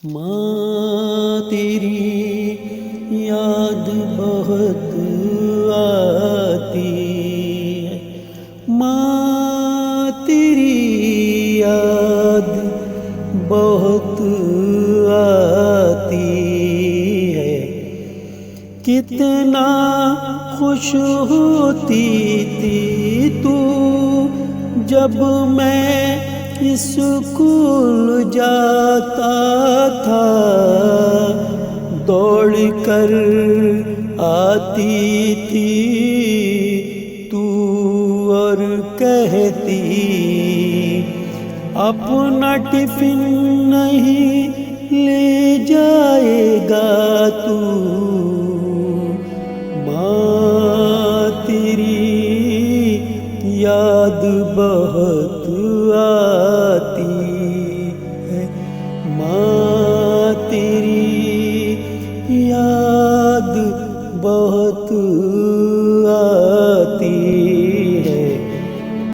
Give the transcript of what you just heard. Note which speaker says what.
Speaker 1: माँ तेरी याद बहुत आती है। माँ तेरी याद बहुत आती है। कितना खुश होती थी तू जब मैं स्कूल जाता था। दौड़ कर आती थी तू और कहती अपना टिफिन नहीं ले जाएगा तू। माँ तेरी याद बहुत आती है। माँ तेरी याद बहुत